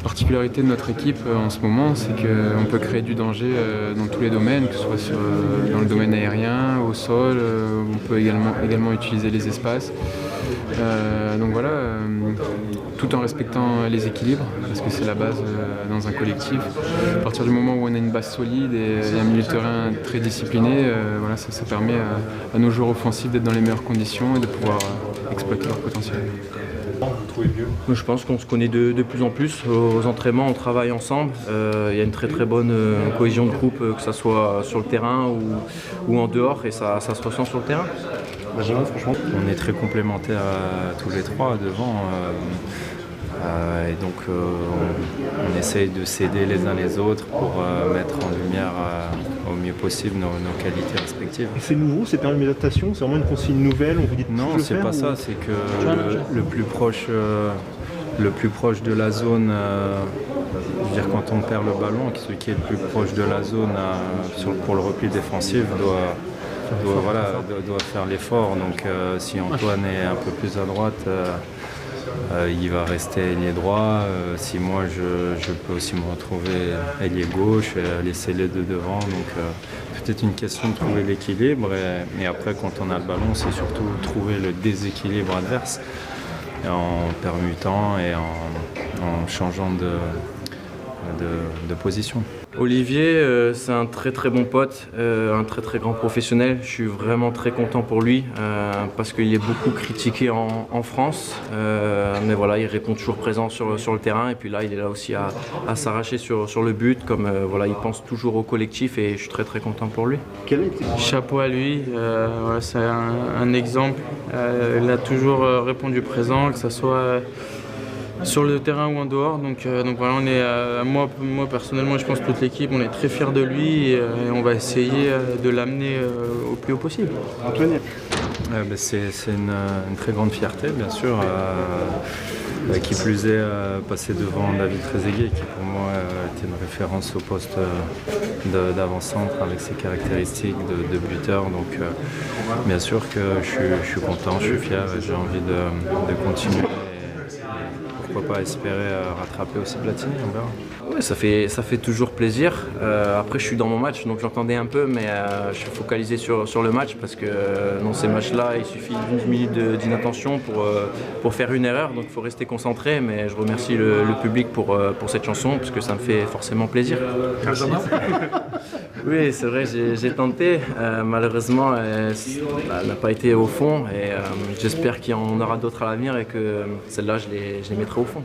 particularité de notre équipe en ce moment, c'est qu'on peut créer du danger dans tous les domaines, que ce soit dans le domaine aérien, au sol, on peut également utiliser les espaces. Donc voilà, tout en respectant les équilibres, parce que c'est la base dans un collectif. À partir du moment où on a une base solide et un milieu de terrain très discipliné, voilà, ça permet à nos joueurs offensifs d'être dans les meilleures conditions et de pouvoir exploiter leur potentiel. Vous trouvez mieux? Je pense qu'on se connaît de plus en plus. Aux entraînements, on travaille ensemble. Il y a une très bonne cohésion de groupe, que ce soit sur le terrain ou en dehors, et ça se ressent sur le terrain. Benjamin, franchement, on est très complémentaires tous les trois devant. Et donc on essaye de s'aider les uns les autres pour mettre en lumière au mieux possible nos qualités respectives. et c'est nouveau, c'est une adaptation, c'est vraiment une consigne nouvelle, on vous dit de Non, tout le c'est faire, pas ou... ça, c'est que le plus proche de la zone, je veux dire quand on perd le ballon, celui qui est le plus proche de la zone pour le repli défensif doit faire l'effort. Donc si Antoine est un peu plus à droite, il va rester ailier droit. Si moi je peux aussi me retrouver ailier gauche, laisser les deux devant. Donc peut-être une question de trouver l'équilibre. Et après, quand on a le ballon, c'est surtout trouver le déséquilibre adverse en permutant et en changeant de position. Olivier, c'est un très bon pote, un très grand professionnel. Je suis vraiment très content pour lui parce qu'il est beaucoup critiqué en France. Mais voilà, il répond toujours présent sur le terrain. Et puis là, il est là aussi à s'arracher sur le but. Comme voilà, il pense toujours au collectif et je suis très content pour lui. Chapeau à lui, voilà, c'est un exemple. Il a toujours répondu présent, que ce soit sur le terrain ou en dehors. Donc voilà, on est, moi personnellement, je pense toute l'équipe, on est très fiers de lui et on va essayer de l'amener au plus haut possible. Antoine, C'est une très grande fierté, bien sûr. Qui plus est, passer devant David Trezeguet, qui pour moi était une référence au poste d'avant-centre avec ses caractéristiques de buteur. Donc bien sûr que je suis content, je suis fier et j'ai envie de continuer. Pourquoi pas espérer rattraper aussi Platini, on verra. Ouais, ça fait toujours plaisir. Après, je suis dans mon match, donc j'entendais un peu, mais je suis focalisé sur le match parce que dans ces matchs-là, il suffit d'1 minute d'inattention pour faire une erreur, donc il faut rester concentré. Mais je remercie le public pour cette chanson parce que ça me fait forcément plaisir. merci. Oui, c'est vrai, j'ai tenté. Malheureusement, elle n'a pas été au fond et j'espère qu'il y en aura d'autres à l'avenir et que celle-là, je les mettrai au fond.